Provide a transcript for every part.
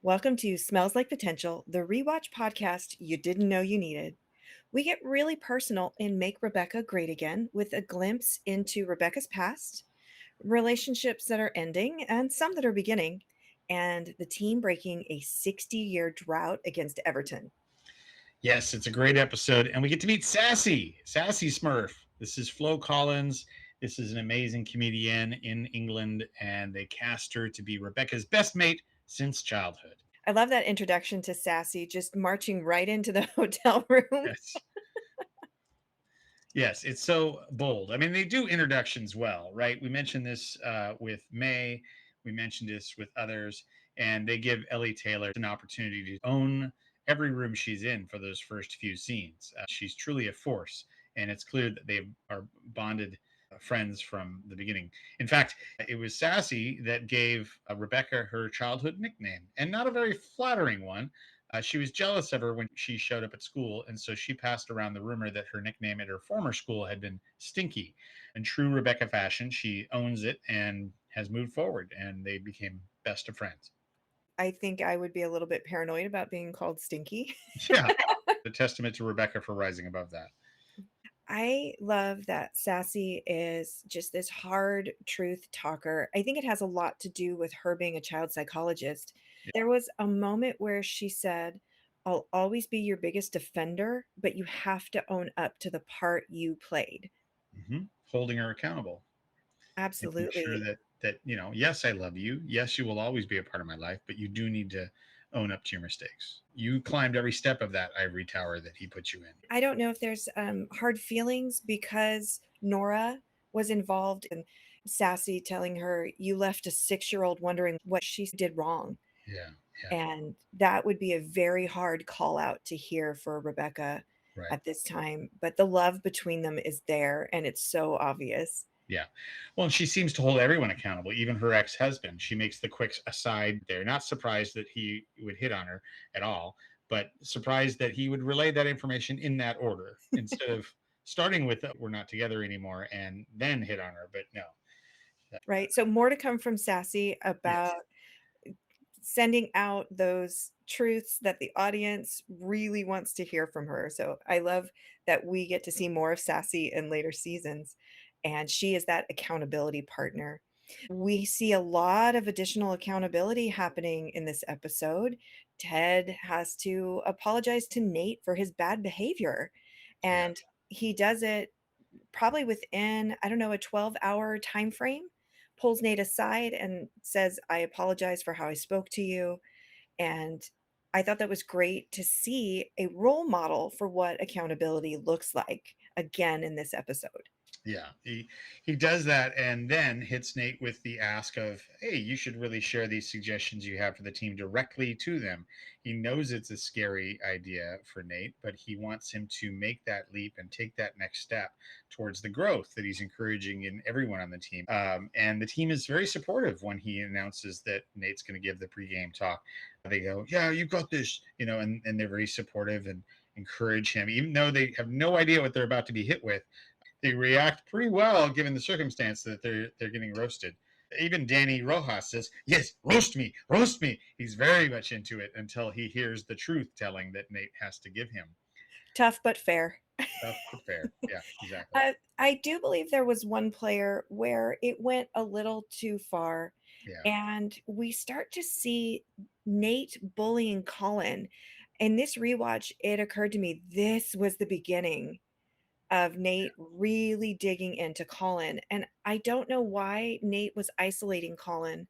Welcome to Smells Like Potential, the rewatch podcast you didn't know you needed. We get really personal and make Rebecca great again with a glimpse into Rebecca's past, relationships that are ending and some that are beginning, and the team breaking a 60-year drought against Everton. Yes, it's a great episode, and we get to meet Sassy Smurf. This is Flo Collins. This is an amazing comedian in England, and they cast her to be Rebecca's best mate since childhood. I love that introduction to Sassy, just marching right into the hotel room. Yes. Yes, it's so bold. I mean, they do introductions well, right? We mentioned this with May. We mentioned this with others, and they give Ellie Taylor an opportunity to own every room she's in for those first few scenes. She's truly a force, and it's clear that they are bonded friends from the beginning. In fact, it was Sassy that gave Rebecca her childhood nickname, and not a very flattering one. She was jealous of her when she showed up at school, and so she passed around the rumor that her nickname at her former school had been Stinky. In true Rebecca fashion, she owns it and has moved forward, and they became best of friends. I think I would be a little bit paranoid about being called Stinky. Yeah, a testament to Rebecca for rising above that. I love that Sassy is just this hard truth talker. I think it has a lot to do with her being a child psychologist. Yeah. There was a moment where she said, I'll always be your biggest defender, but you have to own up to the part you played. Holding her accountable, making sure Absolutely. that yes, I love you. Yes, you will always be a part of my life, but you do need to own up to your mistakes. You climbed every step of that ivory tower that he put you in. I don't know if there's hard feelings because Nora was involved in Sassy telling her, you left a 6-year-old wondering what she did wrong. Yeah, yeah, And that would be a very hard call out to hear for Rebecca right. at this time, but the love between them is there, and it's so obvious. Yeah. Well, and she seems to hold everyone accountable, even her ex husband. She makes the quick aside there, not surprised that he would hit on her at all, but surprised that he would relay that information in that order instead of starting with, we're not together anymore, and then hit on her. But no. Right? So more to come from Sassy about Yes. sending out those truths that the audience really wants to hear from her. So I love that we get to see more of Sassy in later seasons, and she is that accountability partner. We see a lot of additional accountability happening in this episode. Ted has to apologize to Nate for his bad behavior, Yeah. and he does it probably within, I don't know, a 12-hour time frame. Pulls Nate aside and says, I apologize for how I spoke to you. And I thought that was great to see a role model for what accountability looks like again in this episode. Yeah, he does that and then hits Nate with the ask of, "Hey, you should really share these suggestions you have for the team directly to them." He knows it's a scary idea for Nate, but he wants him to make that leap and take that next step towards the growth that he's encouraging in everyone on the team. And the team is very supportive when he announces that Nate's going to give the pregame talk. They go, "Yeah, you got this," and they're very supportive and encourage him, even though they have no idea what they're about to be hit with. They react pretty well given the circumstance that they're getting roasted. Even Danny Rojas says, "Yes, roast me, roast me." He's very much into it until he hears the truth telling that Nate has to give him. Tough but fair. Tough but fair. Yeah, exactly. I do believe there was one player where it went a little too far, Yeah, and we start to see Nate bullying Colin. In this rewatch, it occurred to me this was the beginning of Nate really digging into Colin. And I don't know why Nate was isolating Colin,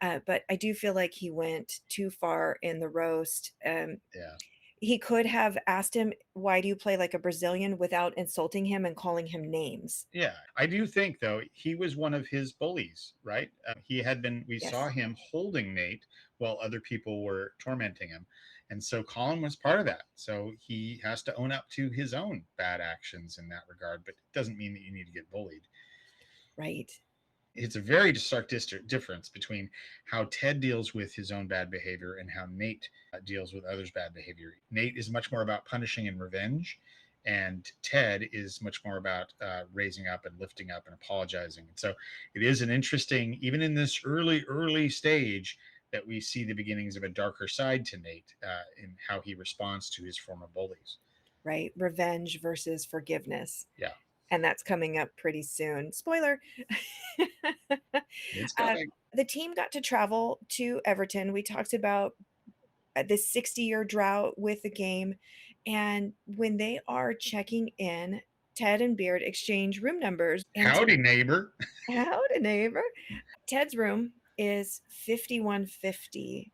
but I do feel like he went too far in the roast. yeah. He could have asked him, why do you play like a Brazilian without insulting him and calling him names? Yeah, I do think though he was one of his bullies, right? He had been. We saw Yes. him holding Nate while other people were tormenting him, and so Colin was part of that. So he has to own up to his own bad actions in that regard. But it doesn't mean that you need to get bullied. Right. It's a very stark difference between how Ted deals with his own bad behavior and how Nate deals with others' bad behavior. Nate is much more about punishing and revenge, and Ted is much more about raising up and lifting up and apologizing. And so it is an interesting, even in this early stage, that we see the beginnings of a darker side to Nate in how he responds to his former bullies. right? Revenge versus forgiveness. Yeah, And that's coming up pretty soon. Spoiler. it's uh, coming. the team got to travel to Everton. We talked about this 60-year drought with the game. And when they are checking in, Ted and Beard exchange room numbers. And Howdy, neighbor. howdy, neighbor. Ted's room is 5150.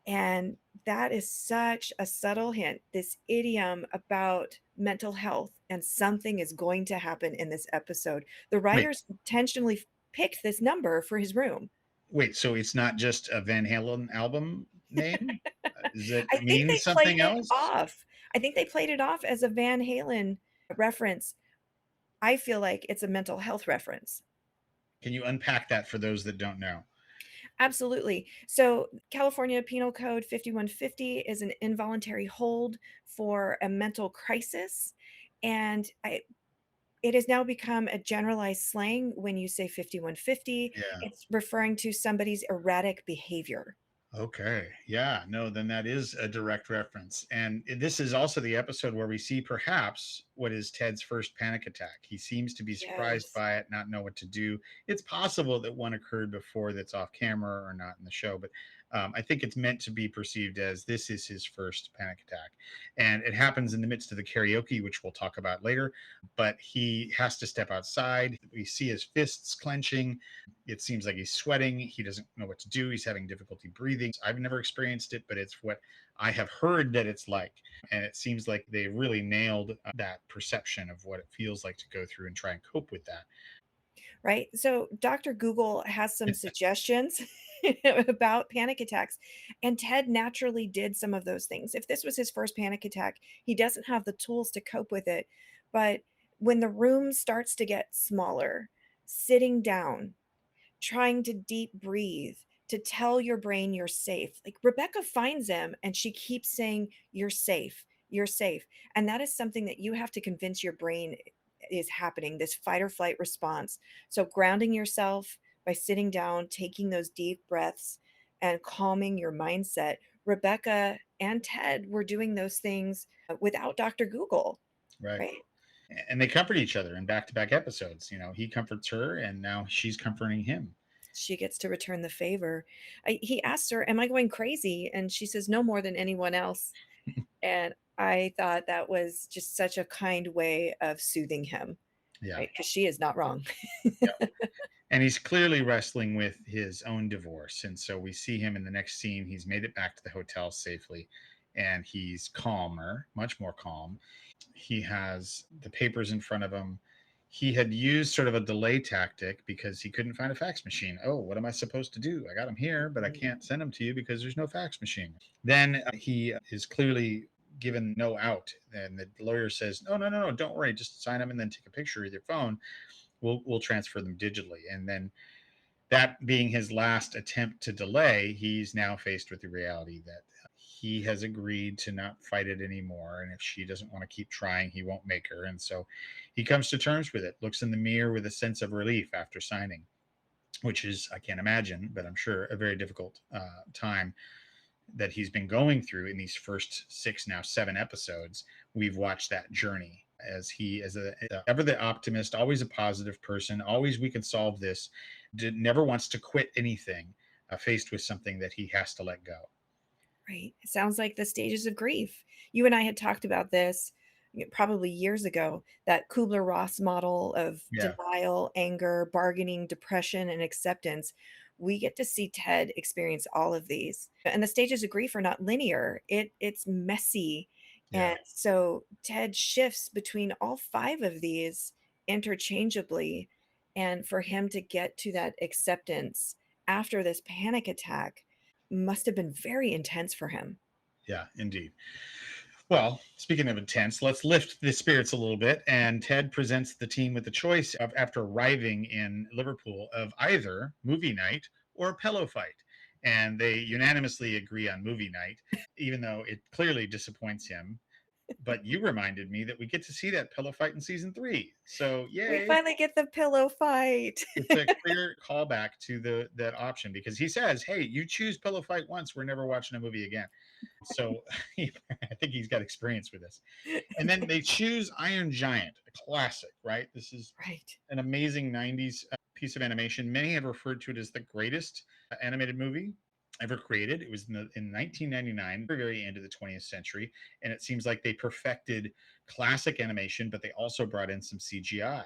And that is such a subtle hint, this idiom about mental health, and something is going to happen in this episode. The Wait, writers intentionally picked this number for his room. wait. So it's not just a Van Halen album name? Does it I think mean they played something it else? off. I think they played it off as a Van Halen reference. I feel like it's a mental health reference. Can you unpack that for those that don't know? Absolutely. So, California Penal Code 5150 is an involuntary hold for a mental crisis. And it has now become a generalized slang. When you say 5150, Yeah. it's referring to somebody's erratic behavior. Okay. Yeah. No, then that is a direct reference. And this is also the episode where we see perhaps what is Ted's first panic attack. He seems to be surprised Yes. by it, not know what to do. It's possible that one occurred before that's off camera or not in the show, but I think it's meant to be perceived as this is his first panic attack. And it happens in the midst of the karaoke, which we'll talk about later. But he has to step outside. We see his fists clenching. It seems like he's sweating. He doesn't know what to do. He's having difficulty breathing. I've never experienced it, but it's what I have heard that it's like. And it seems like they really nailed that perception of what it feels like to go through and try and cope with that. Right? So Dr. Google has some suggestions about panic attacks, and Ted naturally did some of those things. If this was his first panic attack, he doesn't have the tools to cope with it. But when the room starts to get smaller, sitting down, trying to deep breathe, to tell your brain you're safe. Like Rebecca finds him and she keeps saying, "You're safe, you're safe." And that is something that you have to convince your brain is happening, this fight or flight response. So, grounding yourself by sitting down, taking those deep breaths, and calming your mindset. Rebecca and Ted were doing those things without Dr. Google, Right. right? And they comfort each other in back to back episodes. You know, he comforts her and now she's comforting him. She gets to return the favor. He asks her, "Am I going crazy?" And she says, "No more than anyone else." And I thought that was just such a kind way of soothing him, Yeah. right? Because she is not wrong. Yeah. And he's clearly wrestling with his own divorce. And so we see him in the next scene. He's made it back to the hotel safely and he's calmer, much more calm. He has the papers in front of him. He had used sort of a delay tactic because he couldn't find a fax machine. Oh, what am I supposed to do? I got them here, but I Mm, can't send them to you because there's no fax machine. Then he is clearly given no out. And the lawyer says, no, no, no, no, don't worry. Just sign them and then take a picture with your phone. We'll transfer them digitally. And then that being his last attempt to delay, he's now faced with the reality that he has agreed to not fight it anymore. And if she doesn't want to keep trying, he won't make her. And so he comes to terms with it, looks in the mirror with a sense of relief after signing, which is, I can't imagine, but I'm sure a very difficult time that he's been going through in these first six, now seven episodes. We've watched that journey as he as a ever the optimist, always a positive person, always we can solve this, never wants to quit anything faced with something that he has to let go. right. It sounds like the stages of grief. You and I had talked about this probably years ago, that Kubler-Ross model of Yeah, denial, anger, bargaining, depression, and acceptance. We get to see Ted experience all of these. And the stages of grief are not linear. It's messy. yeah, And so Ted shifts between all five of these interchangeably. And for him to get to that acceptance after this panic attack must have been very intense for him. yeah, indeed. Well, speaking of intense, let's lift the spirits a little bit. And Ted presents the team with the choice of, after arriving in Liverpool, of either movie night or pillow fight. And they unanimously agree on movie night, even though it clearly disappoints him. But you reminded me that we get to see that pillow fight in season 3. So, We yay. finally get the pillow fight. It's a clear callback to the that option because he says, "Hey, you choose pillow fight once, we're never watching a movie again." So, I think he's got experience with this. And then they choose Iron Giant, a classic, right? This is Right. an amazing 90s piece of animation. Many have referred to it as the greatest animated movie ever created. It was in 1999, very, very end of the 20th century. And it seems like they perfected classic animation, but they also brought in some CGI.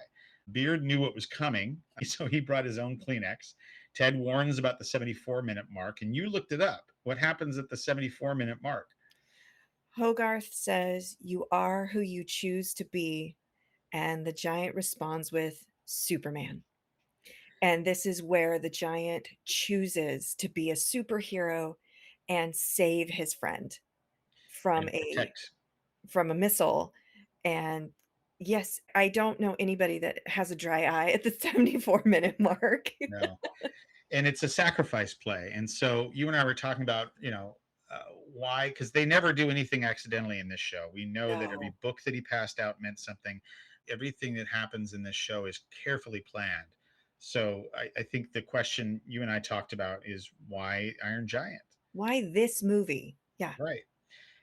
Beard knew what was coming, so he brought his own Kleenex. Ted warns about the 74-minute mark, and you looked it up. What happens at the 74-minute mark? Hogarth says, "You are who you choose to be." And the giant responds with, "Superman." And this is where the giant chooses to be a superhero and save his friend from And protect. a missile. And yes, I don't know anybody that has a dry eye at the 74-minute mark. No, and it's a sacrifice play. And so you and I were talking about, why? Because they never do anything accidentally in this show. We know that every No. book that he passed out meant something. Everything that happens in this show is carefully planned. So I think the question you and I talked about is why Iron Giant, Why this movie? Yeah. right?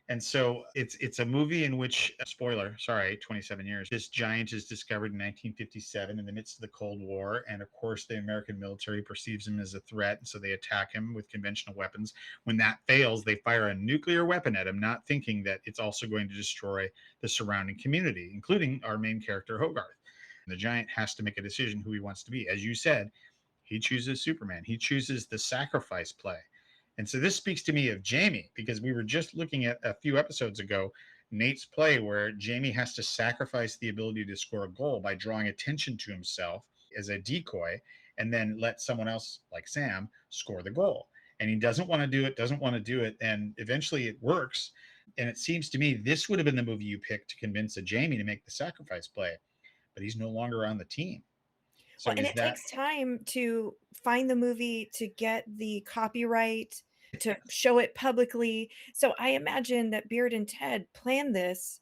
And so it's a movie in which, spoiler, sorry, 27 years, this giant is discovered in 1957 in the midst of the Cold War. And of course, the American military perceives him as a threat. And so they attack him with conventional weapons. When that fails, they fire a nuclear weapon at him, not thinking that it's also going to destroy the surrounding community, including our main character, Hogarth. And the giant has to make a decision who he wants to be. As you said, he chooses Superman, he chooses the sacrifice play. And so this speaks to me of Jamie because we were just looking at a few episodes ago Nate's play where Jamie has to sacrifice the ability to score a goal by drawing attention to himself as a decoy and then let someone else like Sam score the goal. And he doesn't want to do it, doesn't want to do it. And eventually it works. And it seems to me this would have been the movie you picked to convince a Jamie to make the sacrifice play, but he's no longer on the team. Well, So and is it that takes time to find the movie, to get the copyright, to show it publicly. So I imagine that Beard and Ted planned this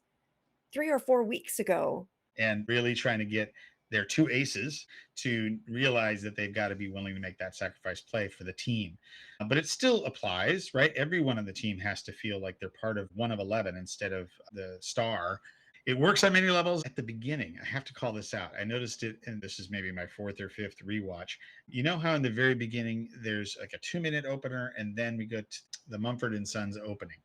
3 or 4 weeks ago. and really trying to get their two aces to realize that they've got to be willing to make that sacrifice play for the team. But it still applies, right? Everyone on the team has to feel like they're part of one of 11 instead of the star. It works on many levels. At the beginning, I have to call this out. I noticed it, and this is maybe my fourth or fifth rewatch. You know how in the very beginning there's like a 2-minute opener, and then we go to the Mumford and Sons opening.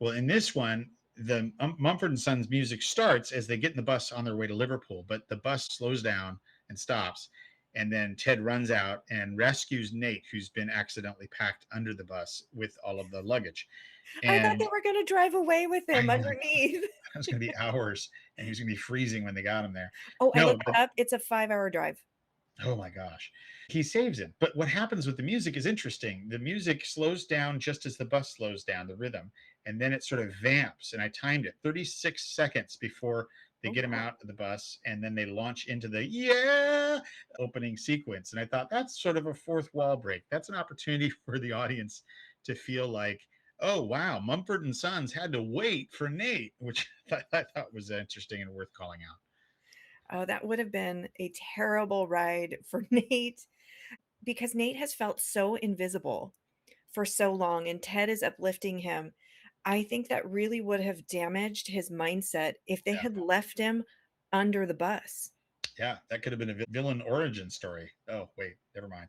Well, in this one, the Mumford and Sons music starts as they get in the bus on their way to Liverpool, but the bus slows down and stops. And then Ted runs out and rescues Nate, who's been accidentally packed under the bus with all of the luggage. I thought they And were gonna drive away with I him know underneath. it was going to be hours and he was going to be freezing when they got him there. Oh, I No, looked it but up. It's a 5-hour drive. oh my gosh. He saves him. But what happens with the music is interesting. The music slows down just as the bus slows down, the rhythm, and then it sort of vamps. And I timed it 36 seconds before they Oh, get him wow. out of the bus, and then they launch into the yeah opening sequence. And I thought that's sort of a fourth wall break. That's an opportunity for the audience to feel like, oh wow, Mumford and Sons had to wait for Nate, which I thought was interesting and worth calling out. Oh, that would have been a terrible ride for Nate because Nate has felt so invisible for so long, and Ted is uplifting him. I think that really would have damaged his mindset if they Yeah. had left him under the bus. Yeah, that could have been a villain origin story. Oh, wait, never mind.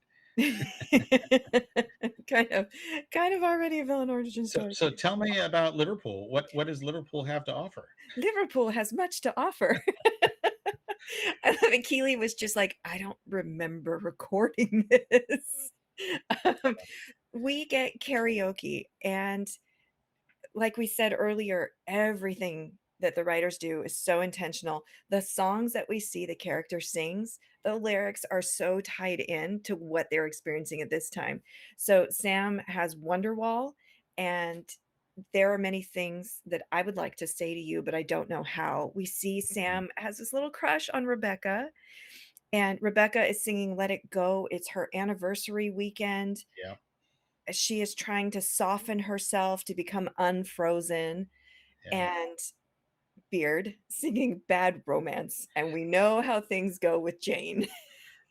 Kind of kind of already a villain origin So, story. so tell me about Liverpool. What does Liverpool have to offer? Liverpool has much to offer. I love it. Keely was just like, "I don't remember recording this." Um, we get karaoke, and like we said earlier, everything that the writers do is so intentional. The songs that we see the character sings, the lyrics are so tied in to what they're experiencing at this time. So Sam has Wonderwall, and there are many things that I would like to say to you, but I don't know how. We see Mhm. Sam has this little crush on Rebecca, and Rebecca is singing Let It Go. It's her anniversary weekend. Yeah, She is trying to soften herself to become unfrozen, yeah. and Beard singing Bad Romance, and we know how things go with Jane.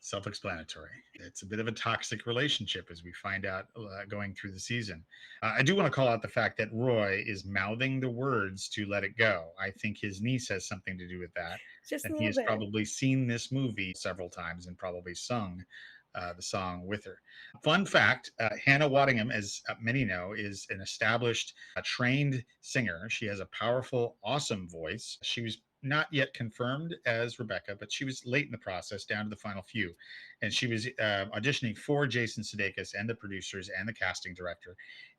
Self-explanatory. It's a bit of a toxic relationship, as we find out going through the season. I do want to call out the fact that Roy is mouthing the words to Let It Go. I think his niece has something to do with that, Just a and he little has bit. probably seen this movie several times and probably sung the song with her. Fun fact, Hannah Waddingham, as many know, is an established, trained singer. She has a powerful, awesome voice. She was not yet confirmed as Rebecca, but she was late in the process, down to the final few. And she was auditioning for Jason Sudeikis and the producers and the casting director.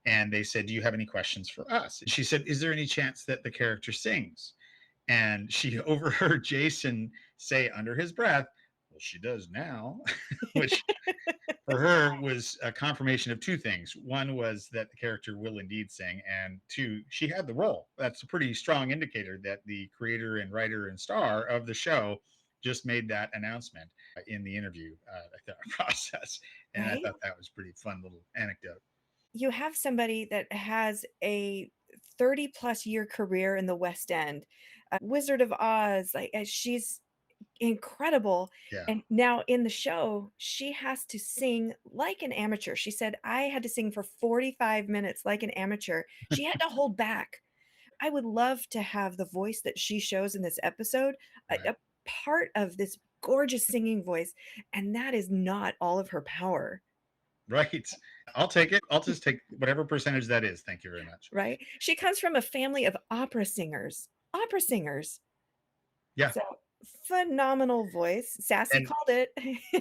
And they said, "Do you have any questions for us?" And she said, "Is there any chance that the character sings?" And she overheard Jason say under his breath, "Well, she does now," which for her was a confirmation of two things. One was that the character will indeed sing, and two, she had the role. That's a pretty strong indicator that the creator and writer and star of the show just made that announcement in the interview process. And I Right? thought that was a pretty fun little anecdote. You have somebody that has a 30 plus year career in the West End, Wizard of Oz, like, she's incredible, Yeah. and now in the show, she has to sing like an amateur. She said, "I had to sing for 45 minutes like an amateur." She had to hold back. I would love to have the voice that she shows in this episode, Right. a part of this gorgeous singing voice, and that is not all of her power, Right. I'll take it. I'll just take whatever percentage that is. Thank you very much. right? She comes from a family of opera singers. Opera singers. Yeah. So, phenomenal voice. Sassy And called it.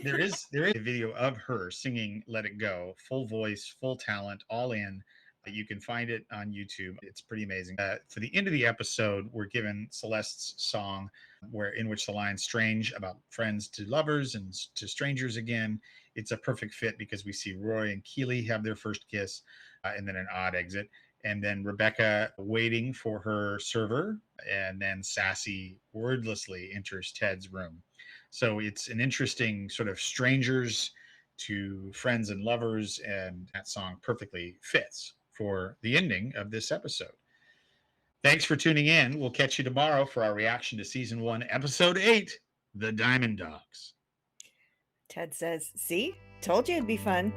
there is a video of her singing "Let It Go," full voice, full talent, all in. You can find it on YouTube. It's pretty amazing. For the end of the episode, we're given Celeste's song, where in which the line "strange" about friends to lovers and to strangers again. It's a perfect fit because we see Roy and Keeley have their first kiss, and then an odd exit, and then Rebecca waiting for her server, and then Sassy wordlessly enters Ted's room. So it's an interesting sort of strangers to friends and lovers, and that song perfectly fits for the ending of this episode. Thanks for tuning in. We'll catch you tomorrow for our reaction to season 1, episode 8, The Diamond Dogs. Ted says, "See? Told you it'd be fun."